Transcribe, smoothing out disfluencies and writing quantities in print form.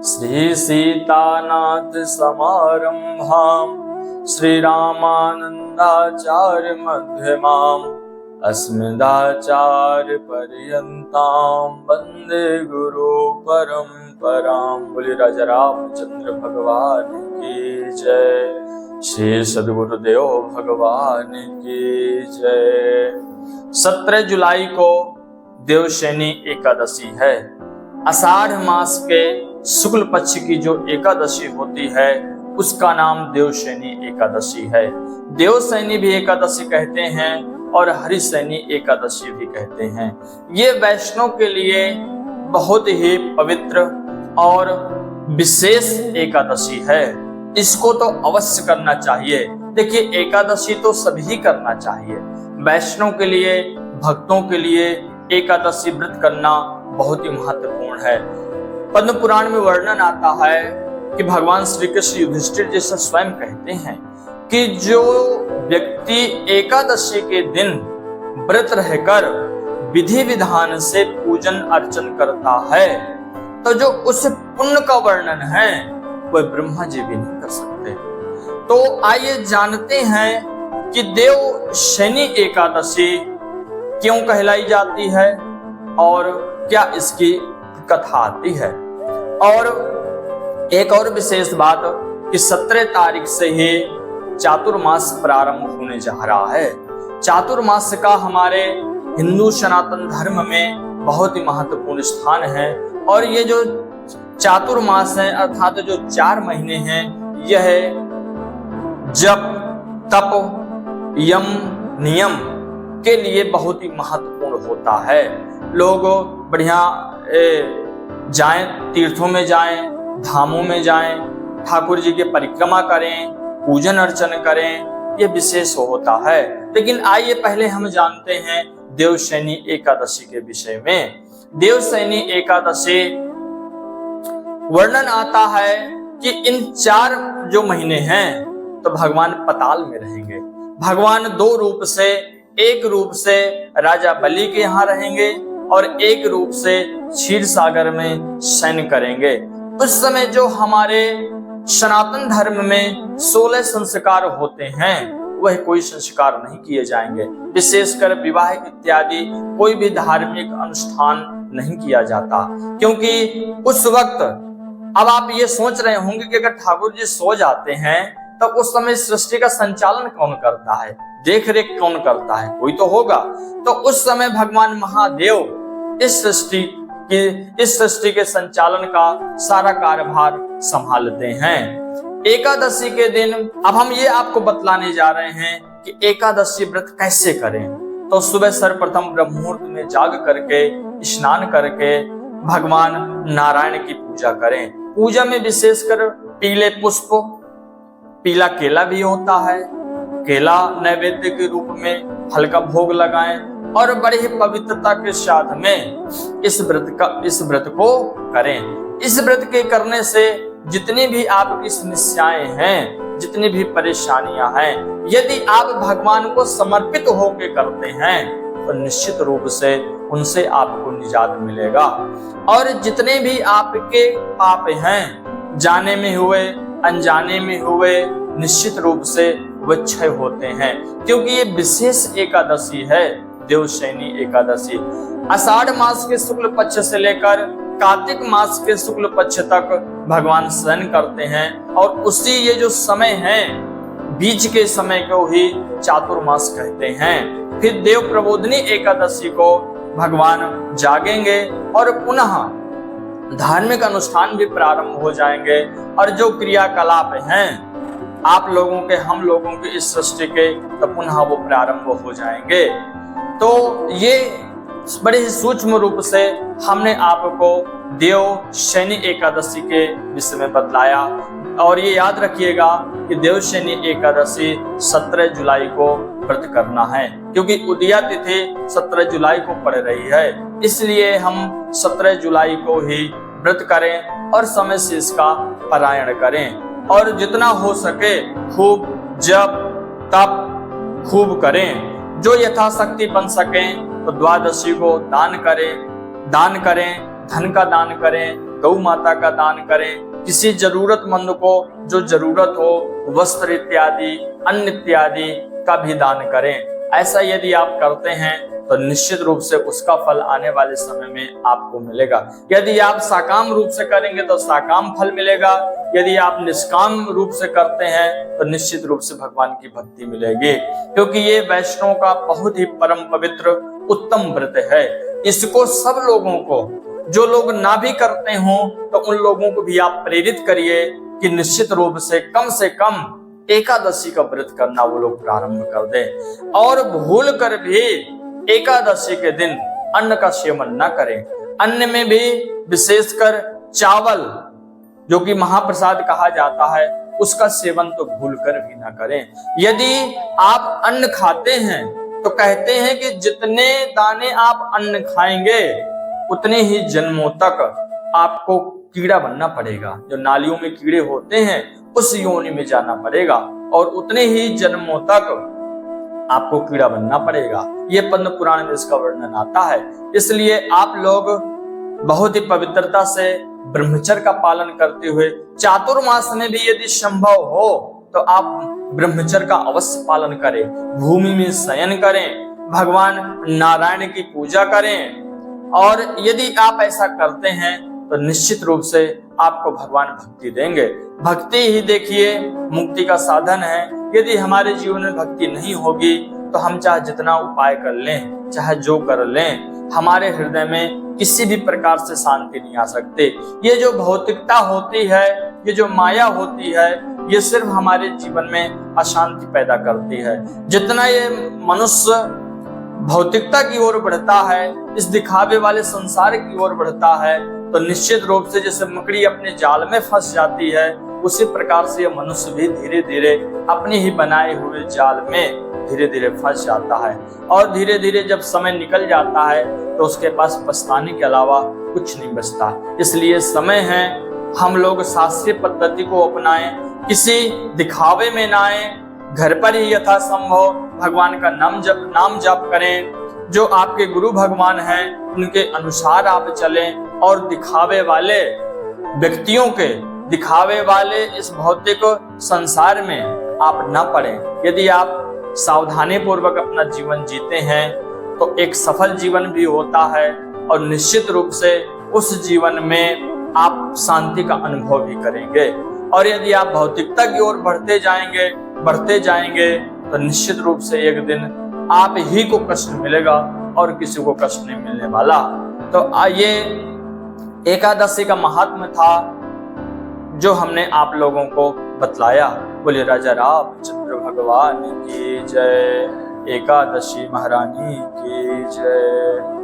श्री सीतानाथ समारंभाम् श्री रामानंदाचार्य मध्यमाम् अस्मदाचार्य पर्यन्तां वंदे गुरु परंपरां। बोले राजा रामचंद्र भगवान की जय। श्री सद्गुरुदेव भगवान की जय। 17 जुलाई को देवशयनी एकादशी है। आषाढ़ मास के शुक्ल पक्ष की जो एकादशी होती है उसका नाम देवशयनी एकादशी है। देवशयनी भी एकादशी कहते हैं और हरिशयनी एकादशी भी कहते हैं। ये वैष्णव के लिए बहुत ही पवित्र और विशेष एकादशी है। इसको तो अवश्य करना चाहिए। देखिए, एकादशी तो सभी करना चाहिए। वैष्णव के लिए, भक्तों के लिए एकादशी व्रत करना बहुत ही महत्वपूर्ण है। पद्म पुराण में वर्णन आता है कि भगवान श्री कृष्ण युधिष्ठिर जी से स्वयं कहते हैं कि जो व्यक्ति एकादशी के दिन व्रत रहकर विधि विधान से पूजन अर्चन करता है तो जो उस पुण्य का वर्णन है वह ब्रह्मा जी भी नहीं कर सकते। तो आइए जानते हैं कि देवशयनी एकादशी क्यों कहलाई जाती है और क्या इसकी कथा आती है। और एक और विशेष बात कि 17 तारीख से ही चातुर्मास प्रारंभ होने जा रहा है। चातुर्मास का हमारे हिंदू सनातन धर्म में बहुत ही महत्वपूर्ण स्थान है। और ये जो चातुर्मास है अर्थात जो 4 महीने हैं, यह जप, तप, यम, नियम के लिए बहुत ही महत्वपूर्ण होता है। लोग बढ़िया जाएं, तीर्थों में जाएं, धामों में जाएं, ठाकुर जी की परिक्रमा करें, पूजन अर्चन करें, ये विशेष होता है। लेकिन आइए पहले हम जानते हैं देवशयनी एकादशी के विषय में। देवशयनी एकादशी वर्णन आता है कि इन 4 जो महीने हैं तो भगवान पताल में रहेंगे। भगवान 2 रूप से, एक रूप से राजा बलि के यहाँ रहेंगे और एक रूप से क्षीर सागर में शयन करेंगे। उस समय जो हमारे सनातन धर्म में 16 संस्कार होते हैं वह कोई संस्कार नहीं किए जाएंगे। विशेषकर विवाह इत्यादि कोई भी धार्मिक अनुष्ठान नहीं किया जाता, क्योंकि उस वक्त अब आप ये सोच रहे होंगे कि अगर ठाकुर जी सो जाते हैं तो उस समय सृष्टि का संचालन कौन करता है, देख रेख कौन करता है, कोई तो होगा। तो उस समय भगवान महादेव इस सृष्टि के संचालन का सारा कार्यभार संभालते हैं। एकादशी के दिन अब हम ये आपको बतलाने जा रहे हैं कि एकादशी व्रत कैसे करें। तो सुबह सर्वप्रथम ब्रह्म मुहूर्त में जाग करके स्नान करके भगवान नारायण की पूजा करें। पूजा में विशेषकर पीले पुष्प, पीला केला भी होता है, केला नैवेद्य के रूप में हल्का भोग लगाएं और बड़े ही पवित्रता के साथ में इस व्रत को करें। इस व्रत के करने से जितनी भी आपकी समस्याएं हैं, जितनी भी परेशानियां हैं, यदि आप भगवान को समर्पित होकर करते हैं तो निश्चित रूप से उनसे आपको निजात मिलेगा। और जितने भी आपके पाप हैं, जाने में हुए अनजाने में हुए, निश्चित रूप से वह क्षय होते हैं, क्योंकि ये विशेष एकादशी है देवशयनी एकादशी। आषाढ़ मास के शुक्ल पक्ष से लेकर कार्तिक मास के शुक्ल पक्ष तक भगवान शयन करते हैं और उसी ये जो समय है बीच के समय को ही चातुर्मास कहते हैं। फिर देव प्रबोधनी एकादशी को भगवान जागेंगे और पुनः धार्मिक अनुष्ठान भी प्रारंभ हो जाएंगे और जो क्रियाकलाप हैं आप लोगों के, हम लोगों के इस सृष्टि के, तो पुनः वो प्रारंभ हो जाएंगे। तो ये बड़े ही सूक्ष्म रूप से हमने आपको देवशयनी एकादशी के विषय में बतलाया। और ये याद रखिएगा कि देवशयनी एकादशी 17 जुलाई को व्रत करना है, क्योंकि उदया तिथि 17 जुलाई को पड़ रही है। इसलिए हम 17 जुलाई को ही व्रत करें और समय से इसका पारायण करें और जितना हो सके खूब जप तप खूब करें। जो यथाशक्ति बन सके तो द्वादशी को दान करें, धन का दान करें, गौ माता का दान करें, किसी जरूरतमंद को जो जरूरत हो वस्त्र इत्यादि अन्न इत्यादि का भी दान करें। ऐसा यदि आप करते हैं तो निश्चित रूप से उसका फल आने वाले समय में आपको मिलेगा। यदि आप साकाम रूप से करेंगे तो साकाम फल मिलेगा, यदि आप निष्काम रूप से करते हैं तो निश्चित रूप से भगवान की भक्ति मिलेगी, क्योंकि ये वैष्णव का बहुत ही परम पवित्र उत्तम व्रत है। इसको सब लोगों को, जो लोग ना भी करते हों तो उन लोगों को भी आप प्रेरित करिए कि निश्चित रूप से कम एकादशी का व्रत करना वो लोग प्रारंभ कर दें। और भूल कर भी एकादशी के दिन अन्न का सेवन न करें। अन्न में भी विशेषकर चावल जो कि महाप्रसाद कहा जाता है उसका सेवन तो भूल कर भी ना करें। यदि आप अन्न खाते हैं तो कहते हैं कि जितने दाने आप अन्न खाएंगे उतने ही जन्मों तक आपको कीड़ा बनना पड़ेगा। जो नालियों में कीड़े होते हैं उस योनि में जाना पड़ेगा और उतने ही जन्मों तक आपको कीड़ा बनना पड़ेगा। ये पद्म पुराण में इसका वर्णन आता है। इसलिए आप लोग बहुत ही पवित्रता से ब्रह्मचर्य का पालन करते हुए चातुर्मास में भी यदि संभव हो तो आप ब्रह्मचर्य का अवश्य पालन करें। भूमि में शयन करें, भगवान नारायण की पूजा करें, और यदि आप ऐसा करते हैं तो निश्चित रूप से आपको भगवान भक्ति देंगे। भक्ति ही देखिए मुक्ति का साधन है। यदि हमारे जीवन में भक्ति नहीं होगी तो हम चाहे जितना उपाय कर लें, चाहे जो कर लें, हमारे हृदय में किसी भी प्रकार से शांति नहीं आ सकती। ये जो भौतिकता होती है, ये जो माया होती है, ये सिर्फ हमारे जीवन में अशांति पैदा करती है। जितना ये मनुष्य भौतिकता की ओर बढ़ता है, इस दिखावे वाले संसार की ओर बढ़ता है, तो निश्चित रूप से जैसे मकड़ी अपने जाल में फंस जाती है, उसी प्रकार से यह मनुष्य भी धीरे धीरे अपने ही बनाए हुए जाल में धीरे धीरे फंस जाता है। और धीरे धीरे जब समय निकल जाता है तो उसके पास पछताने के अलावा कुछ नहीं बचता। इसलिए समय है हम लोग शास्त्रीय पद्धति को अपनाएं, किसी दिखावे में ना आए, घर पर ही यथासंभव भगवान का नाम जप करें। जो आपके गुरु भगवान हैं उनके अनुसार आप चलें और दिखावे वाले व्यक्तियों के, दिखावे वाले इस भौतिक संसार में आप न पड़ें। यदि आप सावधानी पूर्वक अपना जीवन जीते हैं तो एक सफल जीवन भी होता है और निश्चित रूप से उस जीवन में आप शांति का अनुभव भी करेंगे। और यदि आप भौतिकता की ओर बढ़ते जाएंगे तो निश्चित रूप से एक दिन आप ही को कष्ट मिलेगा और किसी को कष्ट नहीं मिलने वाला। तो ये एकादशी का महात्म्य था जो हमने आप लोगों को बतलाया। बोले राजा रामचंद्र भगवान की जय, एकादशी महारानी की जय।